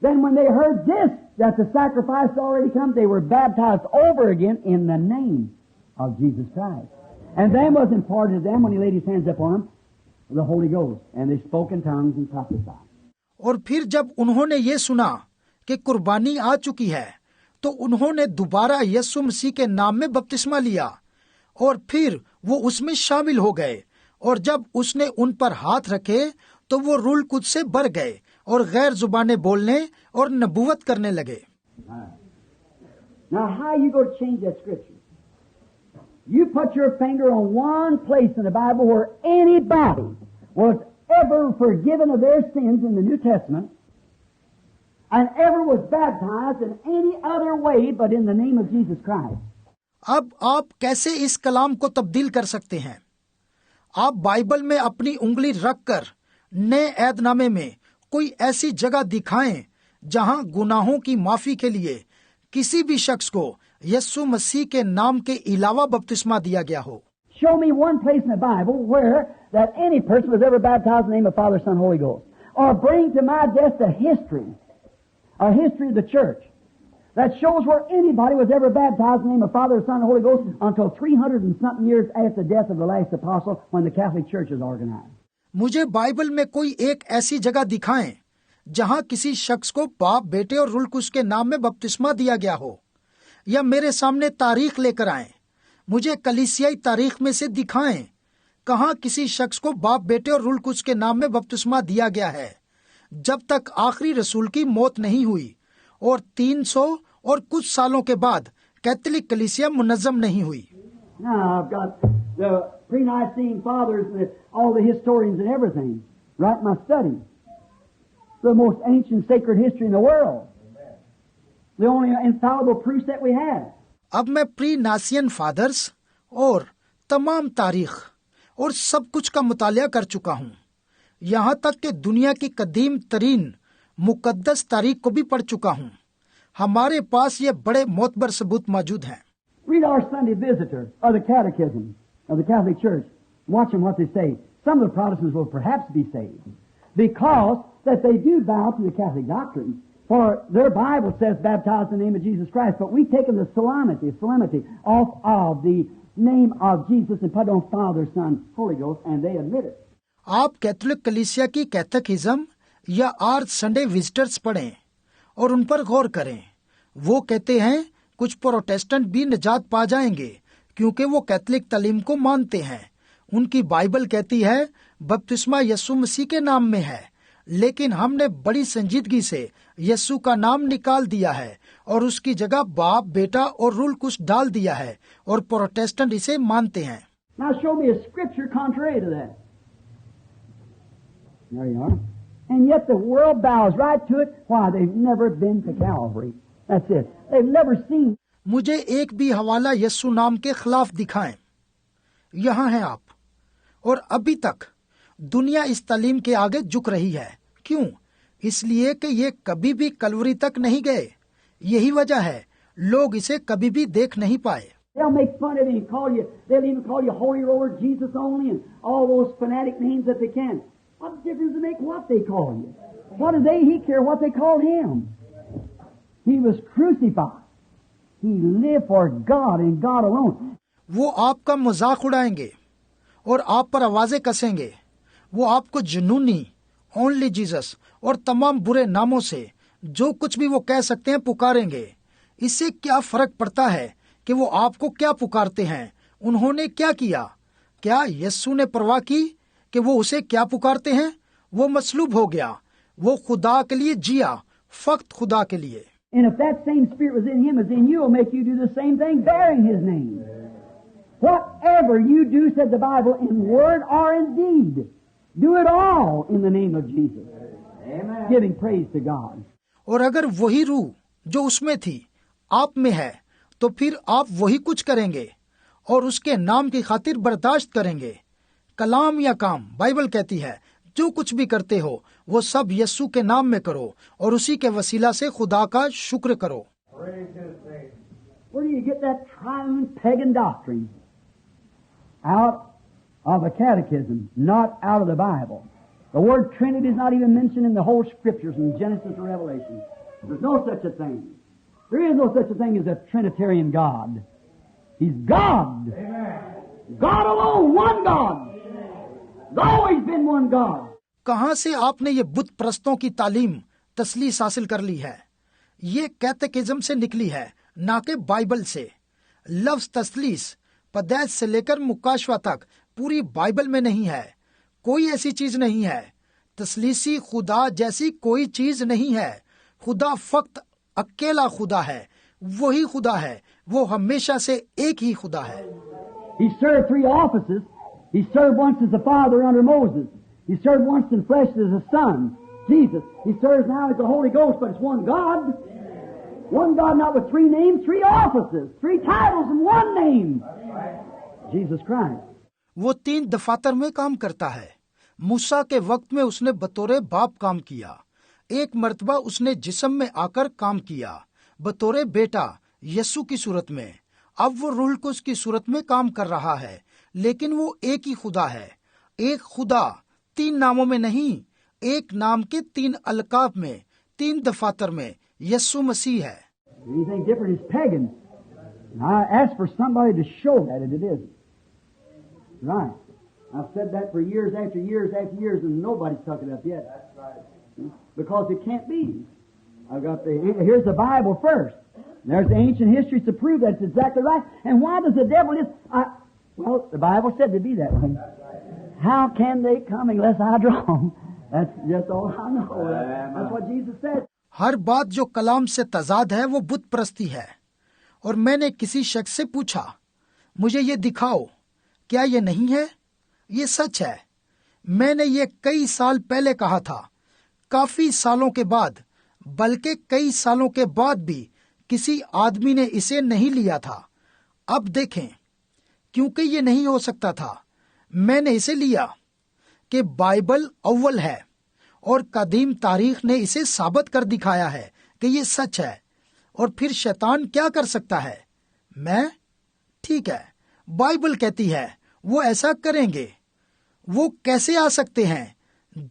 Then when they heard this, that the sacrifice had already come, they were baptized over again in the name of Jesus Christ. And then was imparted to them when He laid His hands upon them, the Holy Ghost, and they spoke in tongues and prophesied. और फिर जब उन्होंने ये सुना कि कुर्बानी आ चुकी है, तो उन्होंने दोबारा यीशु मसीह के नाम में बपतिस्मा लिया और फिर वो उसमें शामिल हो गए। और जब उसने उन पर हाथ रखे तो वो रूह कुद्स से भर गए और गैर जुबानें बोलने और नबूवत करने लगे। Now how you going to change that scripture? You put your finger on one place in the Bible where anybody was ever forgiven of their sins in the New Testament and ever was baptized in any other way but in the name of Jesus Christ. अब आप कैसे इस कलाम को तब्दील कर सकते हैं? आप बाइबल में अपनी उंगली रखकर नए ऐदनामे में कोई ऐसी जगह दिखाएं जहां गुनाहों की माफी के लिए किसी भी शख्स को यीशु मसीह के नाम के अलावा बपतिस्मा दिया गया हो। Show me one place in the Bible where that any person was ever baptized in the name of Father, Son, Holy Ghost. Or bring to my desk a history of the church that shows where anybody was ever baptized in the name of Father, Son, and Holy Ghost until 300 and something years after the death of the last apostle when the Catholic Church is organized. मुझे Bible में कोई एक ऐसी जगह दिखाएं जहां किसी शख्स को बाप, बेटे और रूह कुद्स के नाम में बपतिस्मा दिया गया हो, या मेरे सामने तारीख लेकर आएं। मुझे कलीसियाई तारीख में से दिखाएं कहां किसी शख्स को बाप, बेटे और रूह कुद्स के नाम में बपतिस्मा दिया गया है जब तक आखिरी रसूल की मौत नहीं हुई और 300 और कुछ सालों के बाद कैथोलिक कलीसिया मुनज़्ज़म नहीं हुई। Now I've got the pre-Nicene fathers and all the historians and everything right in my study. The most ancient sacred history in the world. The only infallible proofs that we have. अब मैं pre नासियन fathers और तमाम तारीख और सब कुछ का मुतालिया कर चुका हूँ, यहाँ तक कि दुनिया की कदीम तरीन मुकद्दस तारीख को भी पढ़ चुका हूँ। हमारे पास ये बड़े मोतबर सबूत मौजूद हैं। Read our Sunday Visitor of the Catechism of the Catholic Church. Watch them what they say. Some of the Protestants will perhaps be saved because that they do bow to the Catholic doctrine. For their Bible says baptized in the name of Jesus Christ, but we've taken the solemnity off of the name of Jesus and put on Father, Son, Holy Ghost, and they admit it. आप Catholic कलीसिया की कैटेकिज्म या are Sunday visitors पढ़ें और उन पर गौर करें। वो कहते हैं कुछ प्रोटेस्टेंट भी निजात पा जाएंगे क्योंकि वो कैथोलिक तालीम को मानते हैं। उनकी बाइबल कहती है बपतिस्मा यीशु मसीह के नाम में है, लेकिन हमने बड़ी संजीदगी से यीशु का नाम निकाल दिया है और उसकी जगह बाप, बेटा और रूह कुद्स डाल दिया है और प्रोटेस्टेंट इसे मानते हैं। Now show me a scripture contrary to that. There you are. And yet the world bows right to it. Why? They've never been to Calvary. That's it. They've never seen. मुझे एक भी हवाला यीशु नाम के खिलाफ दिखाएं। यहाँ हैं आप। और अभी तक दुनिया इस तालीम के आगे झुक रही है। क्यों? इसलिए कि ये कभी भी कलवरी तक नहीं गए। यही वजह है लोग इसे कभी भी देख नहीं पाए। They'll make fun of you and call you. They'll even call you Holy Roller, Jesus only, and all those fanatic names that they can. What difference does it make what they call you? What do he care what they called him? He was crucified. He lived for God and God alone. वो आपका मजाक उड़ाएंगे और आप पर आवाजें कसेंगे। वो आपको जुनूनी, only Jesus और तमाम बुरे नामों से जो कुछ भी वो कह सकते हैं पुकारेंगे। इससे क्या फर्क पड़ता है कि वो आपको क्या पुकारते हैं? उन्होंने क्या किया? क्या यीशु ने परवाह की कि वो उसे क्या पुकारते हैं? वो मसलूब हो गया। वो खुदा के लिए जिया, फक्त खुदा के लिए। And if that same spirit was in him as in you, will make you do the same thing, bearing his name. Whatever you do, said the Bible, in word or in deed, do it all in the name of Jesus. Amen. Giving praise to God. और अगर वही रूह जो उसमें थी आप में है, तो फिर आप वही कुछ करेंगे और उसके नाम की खातिर बर्दाश्त करेंगे। कलाम या काम, बाइबल कहती है जो कुछ भी करते हो वो सब यीशु के नाम में करो और उसी के वसीला से खुदा का शुक्र करो। Where do you get that triune pagan doctrine? Out of a catechism, not out of the Bible. The word Trinity is not even mentioned in the whole Scriptures, in Genesis or Revelation. There's no such a thing. There is no such a thing as a Trinitarian God. He's God. Amen. God alone, one God. There's always been one God. कहां से आपने ये बुत प्रस्तों की तालीम तसलीस हासिल कर ली है? ये कैतेकिज्म से निकली है, ना कि बाइबल से। लफ्ज तसलीस पदैश से लेकर मुकाशवा तक पूरी बाइबल में नहीं है। कोई ऐसी चीज नहीं है। तसलीसी खुदा जैसी कोई चीज नहीं है। खुदा फक्त अकेला खुदा है। वही खुदा है। वो हमेशा से एक ही खुदा है। He served three offices. He served once as a father under Moses. He served once in flesh as a son, Jesus. He serves now as the Holy Ghost, but it's one God. One God, not with three names, three offices, three titles, and one name. Jesus Christ. वो 3 दफातर में काम करता है। मूसा के वक्त में उसने बतौरे बाप काम किया। एक मर्तबा उसने जिस्म में आकर काम किया, बतौरे बेटा यीशु की सूरत में। अब वो रूह कुद्स की सूरत में काम कर रहा है, लेकिन वो एक ही खुदा है। एक खुदा 3 नामों में नहीं, एक नाम के 3 अलकाब में, 3 दफातर में यीशु मसीह है। Anything different is pagan. And I asked for somebody to show that it isn't. Right. I've said that for years after years after years, and nobody's took it up yet. That's right. Because it can't be. I've got here's the Bible first. There's the ancient history to prove that's exactly right. And why does the devil well, the Bible said to be that way. How can they come unless I draw them? That's just all I know. That's what Jesus said. हर बात जो कलाम से तजाद है वो बुत परस्ती है। और मैंने किसी शख्स से पूछा, मुझे ये दिखाओ, क्या ये नहीं है? ये सच है। मैंने ये कई साल पहले कहा था। काफी सालों के बाद, बल्कि कई सालों के बाद भी किसी आदमी ने इसे नहीं लिया था। अब देखें, क्योंकि ये नहीं हो सकता था, मैंने इसे लिया कि बाइबल अव्वल है और कदीम तारीख ने इसे साबित कर दिखाया है कि ये सच है। और फिर शैतान क्या कर सकता है? ठीक है, बाइबल कहती है वो ऐसा करेंगे। वो कैसे आ सकते हैं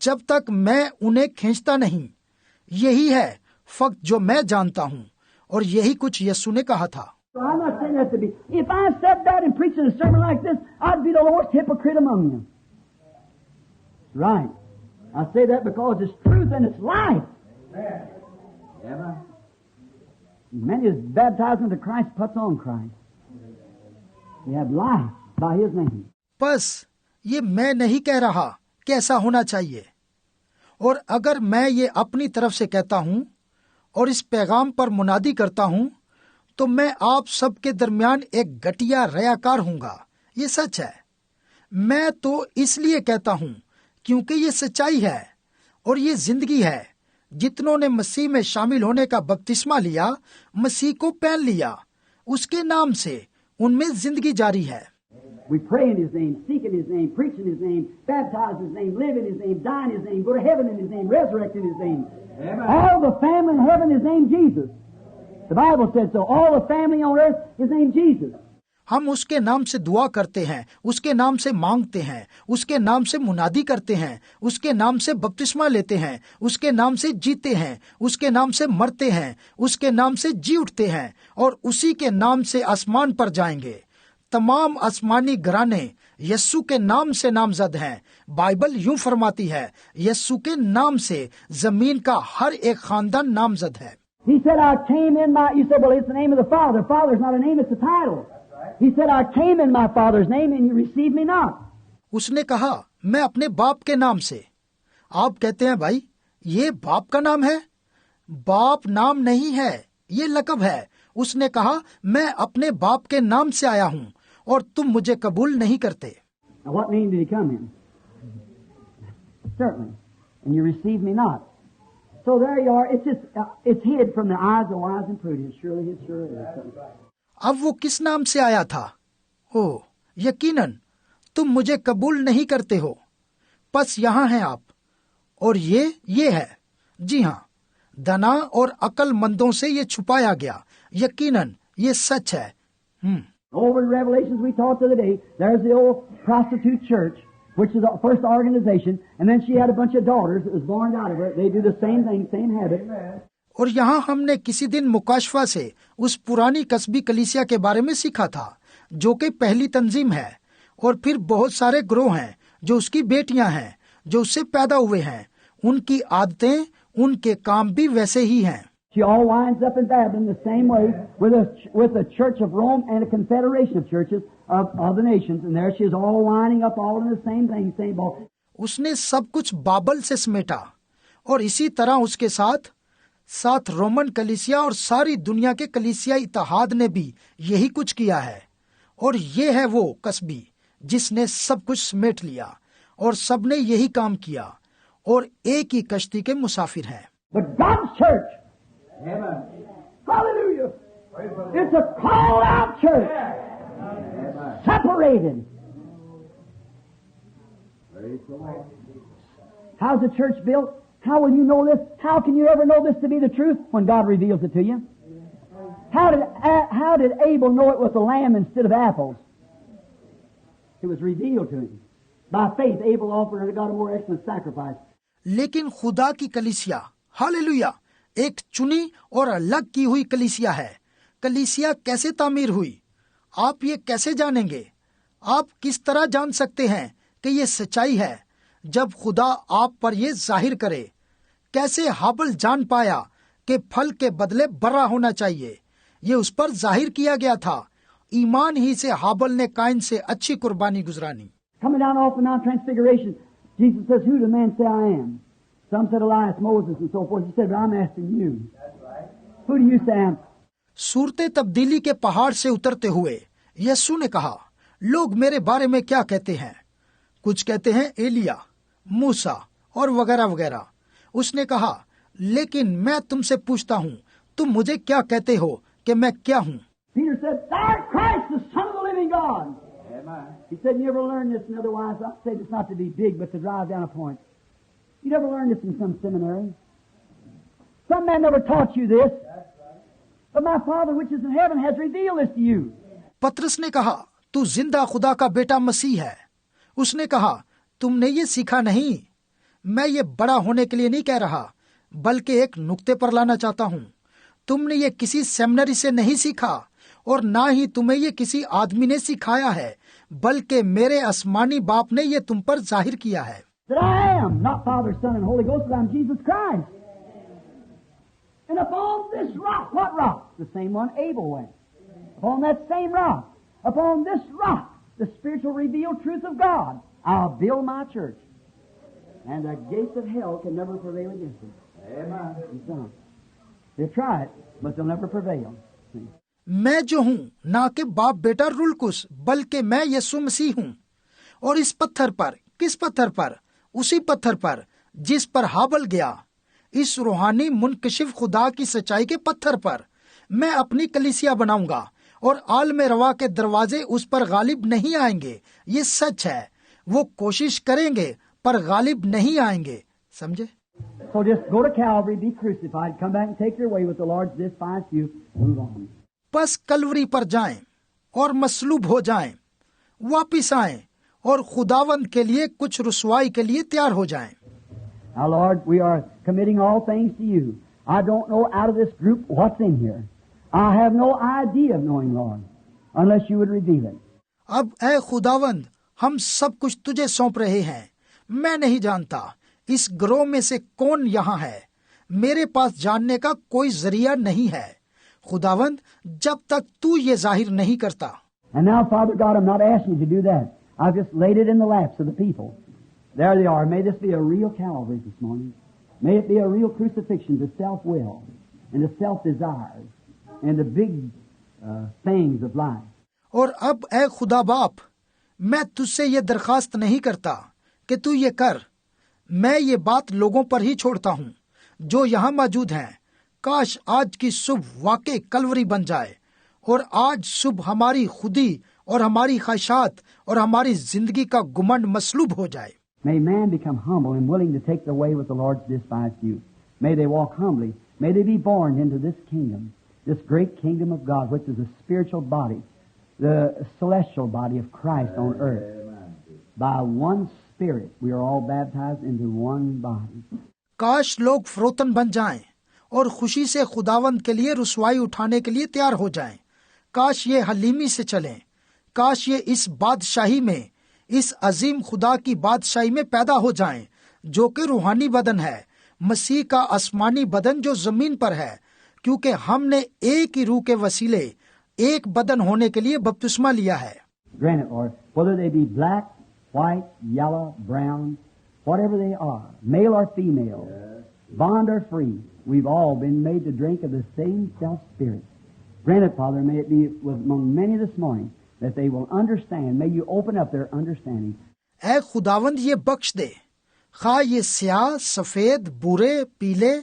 जब तक मैं उन्हें खींचता नहीं? यही है फक्त जो मैं जानता हूँ, और यही कुछ यीशु ने कहा था। I'm not saying that to be. If I said that and preached a sermon like this, I'd be the worst hypocrite among you. Right. I say that because it's truth and it's life. Yeah. Many is baptized into Christ, puts on Christ. We have life by His name. बस ये मैं नहीं कह रहा कि ऐसा होना चाहिए। और अगर मैं ये अपनी तरफ से कहता हूँ और इस पैगाम पर मुनादी करता हूँ, तो मैं आप सबके दरमियान एक घटिया रयाकार हूँगा। ये सच है। मैं तो इसलिए कहता हूँ क्योंकि ये सच्चाई है और ये जिंदगी है। जितनों ने मसीह में शामिल होने का बपतिस्मा लिया, मसीह को पहन लिया, उसके नाम से उनमें जिंदगी जारी है। We pray in His name, seek in His name, preach in His name, baptize in His name, live in His name, die in His name, go to heaven in His name, resurrect in His name. Amen. All the family in heaven is named Jesus. The Bible said so. All the family on earth is named Jesus. हम उसके नाम से दुआ करते हैं, उसके नाम से मांगते हैं, उसके नाम से मुनादी करते हैं, उसके नाम से बपतिस्मा लेते हैं, उसके नाम से जीते हैं, उसके नाम से मरते हैं, उसके नाम से जी उठते हैं, और उसी के नाम से आसमान पर जाएंगे। तमाम आसमानी घराने यस्सु के नाम से नामजद हैं। बाइबल यूं फरमाती है, यस्सु के नाम से जमीन का हर एक खानदान नामजद है। He said, I came in my, you said, well, it's the name of the Father. Father's not a name, it's a title. He said, I came in my Father's name and you received me not. उसने कहा, मैं अपने बाप के नाम से। आप कहते हैं, भाई, ये बाप का नाम है? बाप नाम नहीं है, ये लक़ब है। उसने कहा, मैं अपने बाप के नाम से आया हूँ और तुम मुझे कबूल नहीं करते। Now, what name did he come in? Certainly. And you received me not. So there you are. It's just, it's hid from the eyes of wise and prudent. Surely it sure is. अब वो किस नाम से आया था? हो, यकीनन तुम मुझे कबूल नहीं करते हो। बस यहाँ हैं आप, और ये है। जी हाँ, दना और अक्लमंदों से ये छुपाया गया। यकीनन ये सच है। Over in Revelations we taught the other day, there's the old prostitute church. which is the first organization, and then she had a bunch of daughters that was born out of her. They do the same thing, same habit. और यहाँ हमने किसी दिन मुकाशफा से उस पुरानी कस्बी कलीसिया के बारे में सीखा था, जो कि पहली तंजीम है, और फिर बहुत सारे ग्रोह हैं जो उसकी बेटियां हैं जो उससे पैदा हुए हैं। उनकी आदतें, उनके काम भी वैसे ही हैं। She all winds up in Babylon the same way with the Church of Rome and a confederation of churches of the nations, and there she is all winding up all in the same thing, same ball. उसने सब कुछ बाबल से समेटा, और इसी तरह उसके साथ Roman कलीसिया और सारी दुनिया के कलीसिया इत्तेहाद ने भी यही कुछ किया है। और ये है वो कस्बी जिसने सब कुछ समेट लिया, और सबने यही काम किया, और एक ही कश्ती के मुसाफिर हैं। But God's church, amen, hallelujah, it's a called out church, separated. How's the church built? How will you know this? How can you ever know this to be the truth when God reveals it to you? How did Abel know it was a lamb instead of apples? It was revealed to him. By faith, Abel offered unto God a more excellent sacrifice. लेकिन खुदा की कलीसिया, hallelujah, एक चुनी और अलग की हुई कलीसिया है। कलीसिया कैसे तामीर हुई? आप ये कैसे जानेंगे? आप किस तरह जान सकते हैं कि ये सच्चाई है जब खुदा आप पर ये जाहिर करे? कैसे हाबल जान पाया कि फल के बदले बर्रा होना चाहिए? ये उस पर जाहिर किया गया था। ईमान ही से हाबल ने काइन से अच्छी कुर्बानी गुजरानी। Coming down off the Mount Transfiguration, Jesus says, "Who do men say I am?" Some said Elias, Moses, and so forth. He said, "But I'm asking you. Who do you say I am?" सूरते तब्दीली के पहाड़ से उतरते हुए यीशु ने कहा, लोग मेरे बारे में क्या कहते हैं? कुछ कहते हैं एलिया, मूसा और वगैरह वगैरह। उसने कहा, लेकिन मैं तुमसे पूछता हूँ, तुम मुझे क्या कहते हो कि मैं क्या हूँ? Peter said, "Thou art Christ, the Son of the living God." Amen. He said, "You ever learn this in otherwise? I say this not to be big, but to drive down a point. You never learned this in some seminary. Some man never taught you this. But my Father which is in heaven has revealed this to you." पतरस ने कहा, तू जिंदा खुदा का बेटा मसीह है। उसने कहा, तुमने ये सीखा नहीं। मैं ये बड़ा होने के लिए नहीं कह रहा, बल्कि एक नुक्ते पर लाना चाहता हूँ। तुमने ये किसी सेमिनरी से नहीं सीखा, और ना ही तुम्हें ये किसी आदमी ने सिखाया है, बल्कि मेरे आसमानी बाप ने ये तुम पर जाहिर किया है। That I am not Father, Son, and Holy Ghost, but I'm Jesus Christ. And upon this rock, what rock? The same one Abel went. Upon that same rock, upon this rock, the spiritual revealed truth of God, I'll build my church. And the gates of hell can never prevail against it. Amen. They'll try it, but they'll never prevail. See? मैं जो हूँ ना कि बाप बेटा रुलकुस, बल्कि मैं यीशु मसीह हूँ। और इस पत्थर पर, किस पत्थर पर? उसी पत्थर पर जिस पर हाबल गया, इस रूहानी मुनकशिफ खुदा की सच्चाई के पत्थर पर मैं अपनी कलीसिया बनाऊंगा, और आलम रवा के दरवाजे उस पर गालिब नहीं आएंगे। ये सच है। वो कोशिश करेंगे पर गालिब नहीं आएंगे। समझे? So just go to Calvary, be crucified, come back and take your way with the Lord's despised few, move on. बस कलवरी पर जाएं और मसलूब हो जाएं, वापिस आएं और खुदावंद के लिए कुछ रुसवाई के लिए तैयार हो जाएं। Now, Lord, we are committing all things to you. I don't know out of this group what's in here. I have no idea of knowing, Lord, unless you would reveal it. अब ऐ खुदावंद, हम सब कुछ तुझे सौंप रहे हैं। मैं नहीं जानता इस ग्रोह में से कौन यहाँ है। मेरे पास जानने का कोई जरिया नहीं है। खुदावंद, जब तक तू ये जाहिर नहीं करता। And now, Father God, I'm not asking you to do that. I've just laid it in the laps of the people. There they are. May this be a real Calvary this morning. May it be a real crucifixion to self-will and to self-desires and the big things of life. और अब ऐ खुदा बाप, मैं तुझसे ये दरखास्त नहीं करता कि तू ये कर। मैं ये बात लोगों पर ही छोड़ता हूँ जो यहाँ मौजूद हैं। काश आज की सुबह वाकई कलवरी बन जाए, और आज सुबह हमारी खुदी और हमारी ख्वाहिशात और हमारी जिंदगी का गुमंड मसलूब हो जाए। May man become humble and willing to take the way with the Lord's despised few. May they walk humbly. May they be born into this kingdom, this great kingdom of God, which is a spiritual body, the celestial body of Christ on earth, by one Spirit. We are all baptized into one body. काश लोग फरोतन बन जाएं और खुशी से खुदावंद के लिए रुसवाई उठाने के लिए तैयार हो जाएं। काश ये हलीमी से चलें। काश ये इस बादशाही में, इस अजीम खुदा की बादशाही में पैदा हो जाएं, जो कि रूहानी बदन है, मसीह का आसमानी बदन जो जमीन पर है, क्योंकि हमने एक ही रूह के वसीले एक बदन होने के लिए बपतिस्मा लिया है। Grant it, Lord, whether they be black, white, yellow, brown, whatever they are, male or female, bond or free, we've all been made to drink of the same self-spirit. Grant it, Father, may it be among many this morning that they will understand. May you open up their understanding. ऐ खुदावंद ये बख्श दे, खा ये स्याह, सफेद, बुरे, पीले,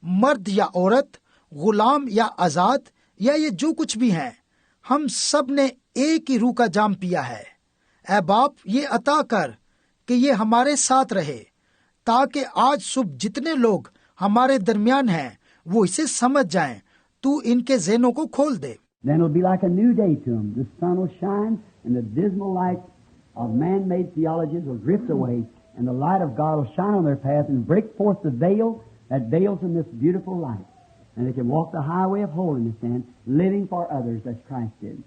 मर्द या औरत, गुलाम या आजाद, या ये जो कुछ भी हैं, हम सब ने एक ही रूह का जाम पिया है। ऐ बाप, ये अता कर कि ये हमारे साथ रहे, ताकि आज सुबह जितने लोग हमारे दरमियान हैं वो इसे समझ जाएं। तू इनके ज़हनों को खोल दे। Then it'll be like a new day to them. The sun will shine, and the dismal light of man-made theologians will drift away, and the light of God will shine on their path and break forth the veil that veils them this beautiful light. And they can walk the highway of holiness then, living for others as Christ did.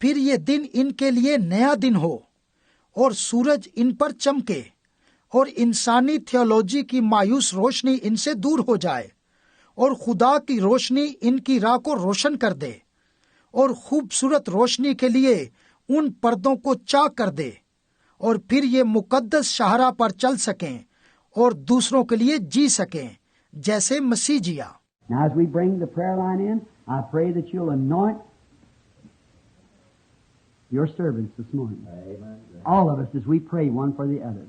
फिर ये दिन इनके लिए नया दिन हो और सूरज इन पर चमके और इंसानी थियोलॉजी की मायूस रोशनी इनसे दूर हो जाए और खुदा की रोशनी इनकी राह को रोशन कर दे और खूबसूरत रोशनी के लिए उन पर्दों को चाक कर दे और फिर ये मुकद्दस शाहरा पर चल सकें और दूसरों के लिए जी सकें जैसे मसीह जिया। Now as we bring the prayer line in, I pray that you'll anoint your servants this morning. Amen. All of us as we pray one for the other.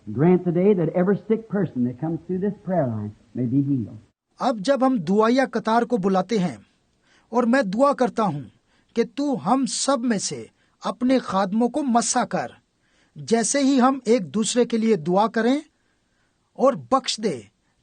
Grant today that every sick person that comes through this prayer line may be healed. अब जब हम दुआया कतार को बुलाते हैं और मैं दुआ करता हूं कि तू हम सब में से अपने खादमों को मस्सा कर, जैसे ही हम एक दूसरे के लिए दुआ करें, और बख्श दे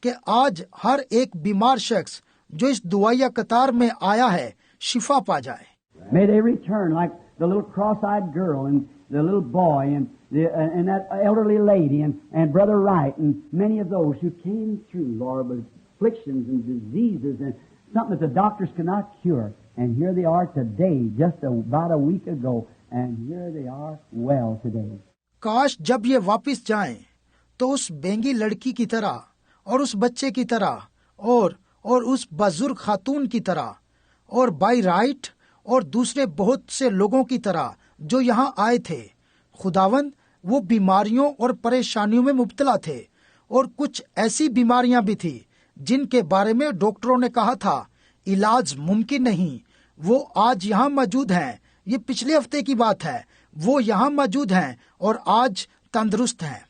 कि आज हर एक बीमार शख्स जो इस दुआया कतार में आया है शिफा पा जाए। May they return like the little cross-eyed girl and the little boy and that elderly lady and Brother Wright and many of those who came through, Lord, with afflictions and diseases and something that the doctors cannot cure. And here they are today, just about a week ago, and here they are well today. काश जब ये वापस जाएं तो उस बेंगी लड़की की तरह और उस बच्चे की तरह और उस बुजुर्ग खातून की तरह और बाई राइट और दूसरे बहुत से लोगों की तरह जो यहाँ आए थे। खुदावंद, वो बीमारियों और परेशानियों में मुब्तला थे और कुछ ऐसी बीमारियां भी थी जिनके बारे में डॉक्टरों ने कहा था इलाज मुमकिन नहीं। वो आज यहाँ मौजूद हैं। ये पिछले हफ्ते की बात है। वो यहाँ मौजूद हैं और आज तंदुरुस्त हैं।